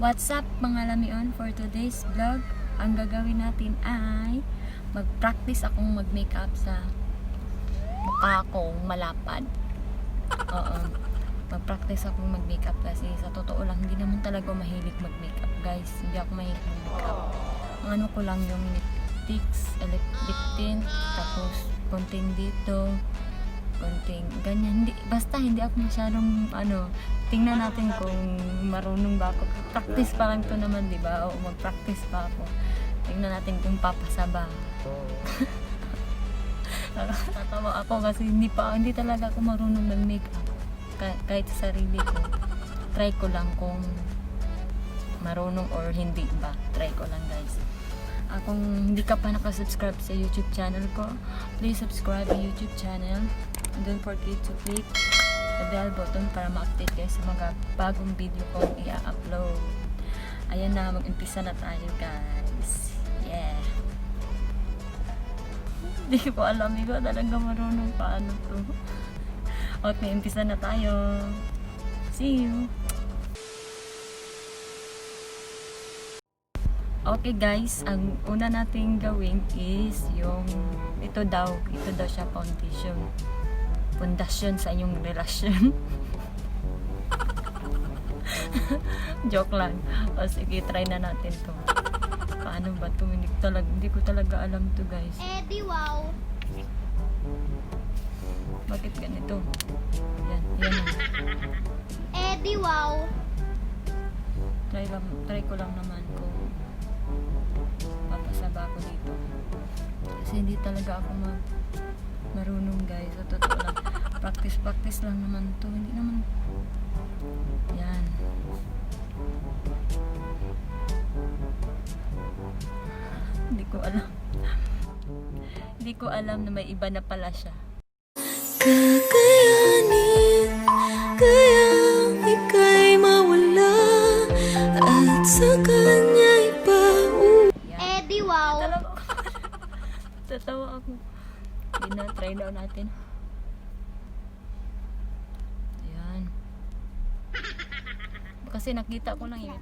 What's up mga lamion, for today's vlog, ang gagawin natin ay mag-practice akong mag-makeup sa mukha kong malapad. Oo, mag-practice akong mag-makeup kasi sa totoo lang, hindi naman talaga mahilig mag-makeup guys. Hindi ako mahilig mag-makeup. Ang ano ko lang yung lip tint, tapos konting dito, konting ganyan. Hindi ako masyadong tingnan natin kung marunong ba ako. Practice pa lang to naman, di ba? O mag-practice pa ako. Tingnan natin kung papasa ba. Tatawa ako kasi hindi talaga ako marunong mag-makeup. Kahit sa sarili ko. Try ko lang kung marunong or hindi ba. Try ko lang guys. Kung hindi ka pa nakasubscribe sa YouTube channel ko, please subscribe sa YouTube channel. And don't forget to click the bell button para ma-update kayo sa mga bagong video kong i-upload. Ayan na, mag-umpisa na tayo guys. Yeah. Hindi ko alam, hindi ko talaga marunong paano to. Okay, umpisa na tayo. See you! Okay guys, ang una nating gawin is yung ito daw siya pundasyon sa inyong relasyon. Joke lang. O sige, try na natin to. Paano ba to? Hindi ko talaga alam to guys. Di wow. Bakit ganito? Yan na. Di wow. Try ko lang naman kung papasaba ako dito. Kasi hindi talaga ako marunong guys. Sa totoo lang. Practice lang naman to. Hindi naman. Yan. Hindi ko alam na may iba na pala siya. Kakayanin, kaya ika'y mawala at sa kanya ipauwi. Di wow. Tatawa ako. Hindi na, try daw natin. Ayan. Kasi nakita ko lang yung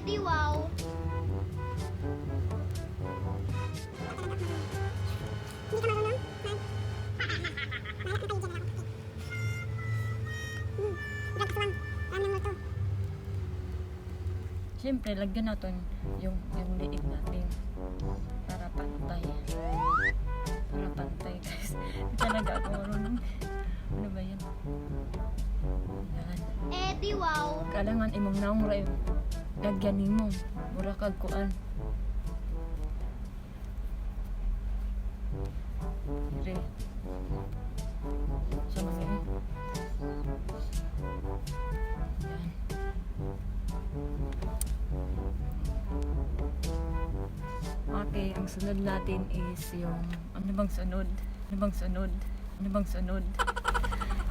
Di wow. Siyempre, lagyan natin yung liig natin para pantay. Para pantay guys. Hindi talaga ako marunong. Ano ba yan? Yan. Di wow. Kailangan imong naong ray. Lagyan mo. Mura kag kuan. Dire. So, yan. Okay, ang sunod natin is yung ano bang sunod?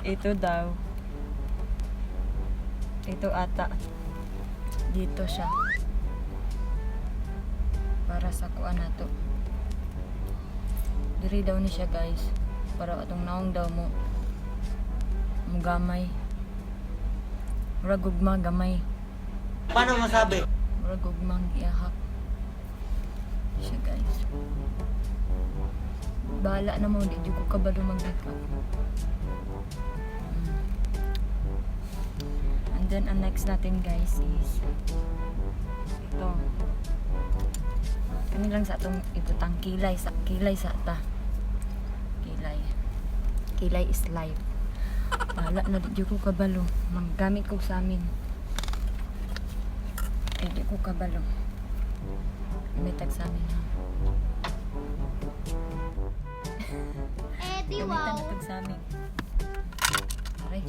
Ito daw. Ito ata. Dito siya. Para sa kuan nato. Diri daw ni siya guys. Para atong naong daw mo gamay. Mura gugma gamay. Paano masabi? Mura gugmang iahak. Siya guys. Bahala na mo, di ko kabalo mag-makeup. And then ang next natin guys is ito. Kani lang sa atong ibutang kilay sa ta. Kilay is life. Bahala na di ko kabalo. Maggamit ko sa amin. Di ko kabalo. May tag sa amin ha. Di Gamitan wow. na tag sa amin. Aray.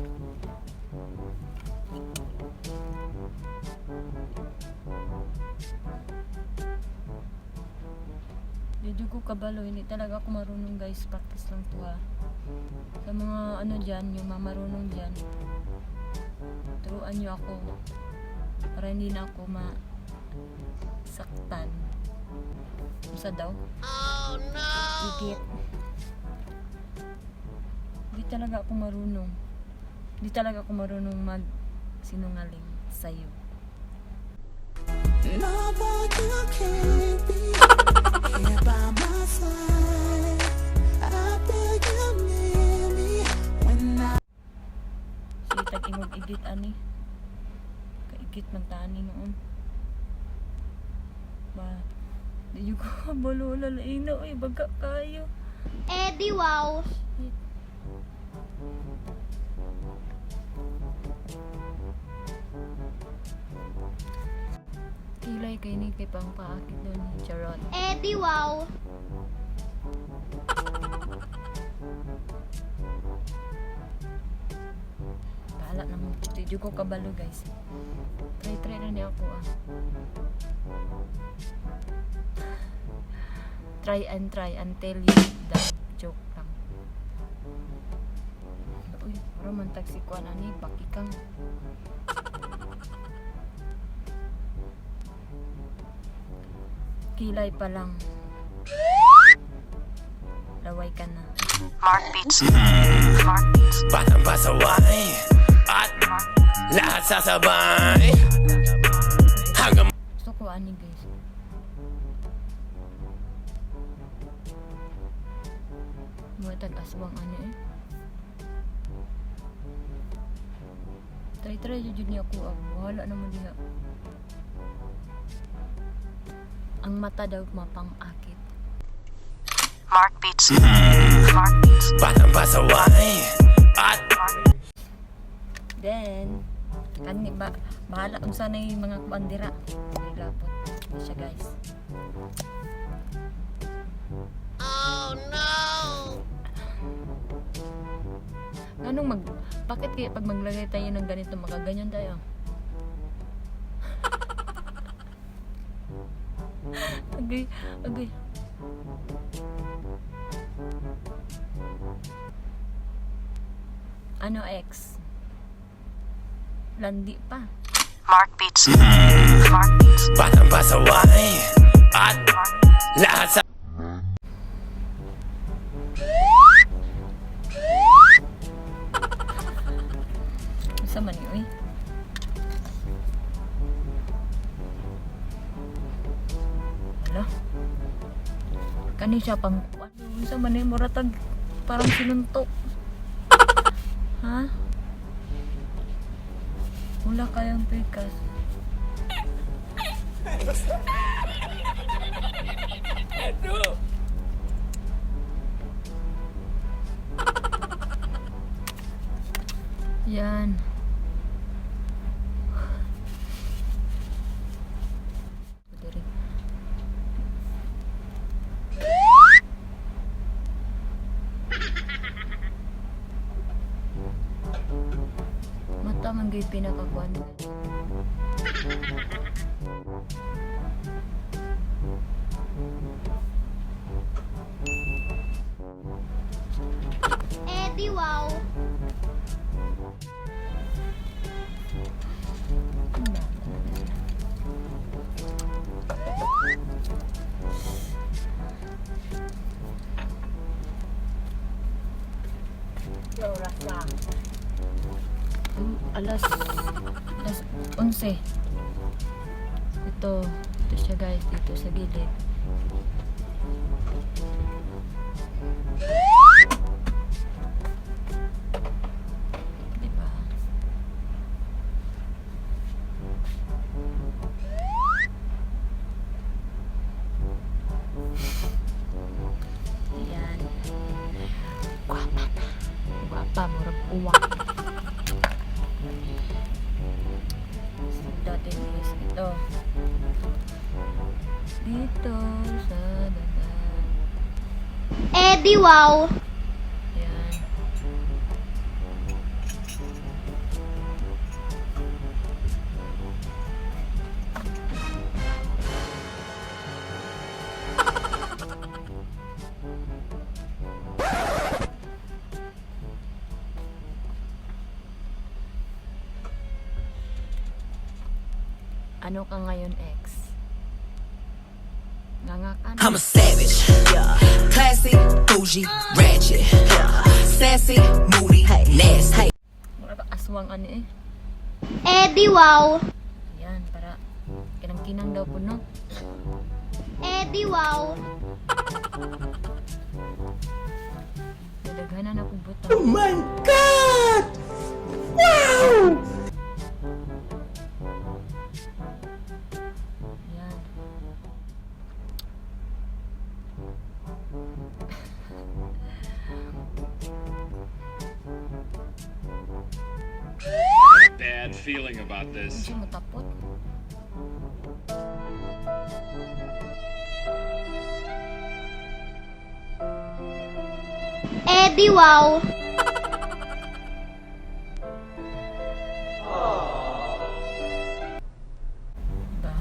Di ko kabalo. Hindi talaga ako marunong guys. Practice lang to ha. Sa mga ano dyan, yung mamarunong dyan, turuan nyo ako para hindi na ako saktan. Isa daw? Igit. Di talaga ako marunong. Di talaga ako marunong mag sinungaling sa'yo. No, but you can't be here by my side. After you near me when I Sige, tag-ingog igit ani. Kaigit man tani noon. Ba, di yung kabalo lalain na, uy, baga kayo. Eddie Wow. Kilay kay ni kay pang paakit doon, charot. Eddie Wow. Bahala na mo. Di ko kabalo, guys. Try na niya ako, ah. Try until you die. Joke lang. Uy, para man tagsikuan ani, bakikang. Kilay pa lang. Laway ka na. Batang pasaway at lahat sasabay hanggang Gusto ko ani, guys. Muatag aswang ani eh. Try jud niya ako. Wala naman diha. Ang mata daw mapang-akit. batang pasaway at Then, kani ba bahala kung sana yung mga bandira. Nilapot. Hindi siya, guys. Ganong bakit kaya pag maglagay tayo ng ganito, makaganyan tayo? Agay. Ano, X? Landi pa. batang pasaway at lahat sa Isa man yun, eh. Wala. Kani siya pang isa man yun, muratag parang sinuntok. Ha? Wala kayang pikas. Yan. Diri. Mata man gay pinakakuan. Eddie Wow. Alas 11. Ito siya, guys, dito sa gilid. Diba? Ayan. Guwapa, murag uwak. Dati guys, ito. Dito sa dagat. Eddie Wow. Ayan. Ano ka ngayon, X? Nangakan. I'm a savage, classy, bougie, ratchet, sassy, moody, nasty. Wala ka aswang ano eh. Eddie wow. Yan, para kinang-kinang daw po, no? Eddie wow. Dadaghanan akong buto. Oh my God! Wow! Yan. Bad feeling about Ano this. siya matapot? Eddie wow. Diba?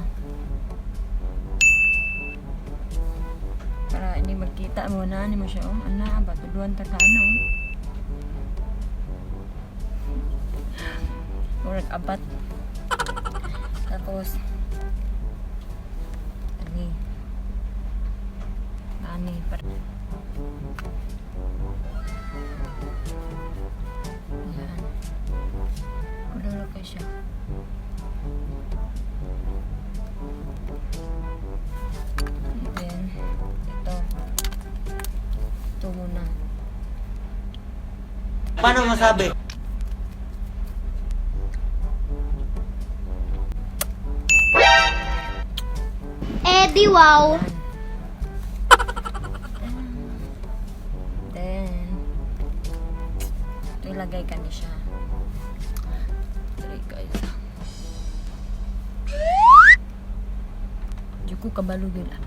Para hindi magkita mo na, hindi mo siya, oh, ana, ba, tuduan ta ka, ano, oh. Murag abat. Tapos, ani, para, yan. Kudulo ka siya. And then, ito. Ito muna. Paano masabi? Eddie wow. Then, ito ilagay ka ni siya. Try guys. Di ko kabalo gila.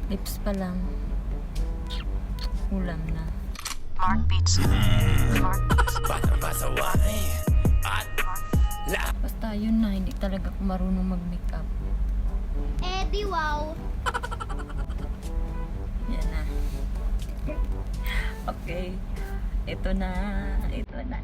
Lips pa lang. Ulam na. Batang pasaway at lahat Basta yun na, hindi talaga ako marunong mag-makeup. Eddie wow. Yan na. Okay. Ito na. Ito na.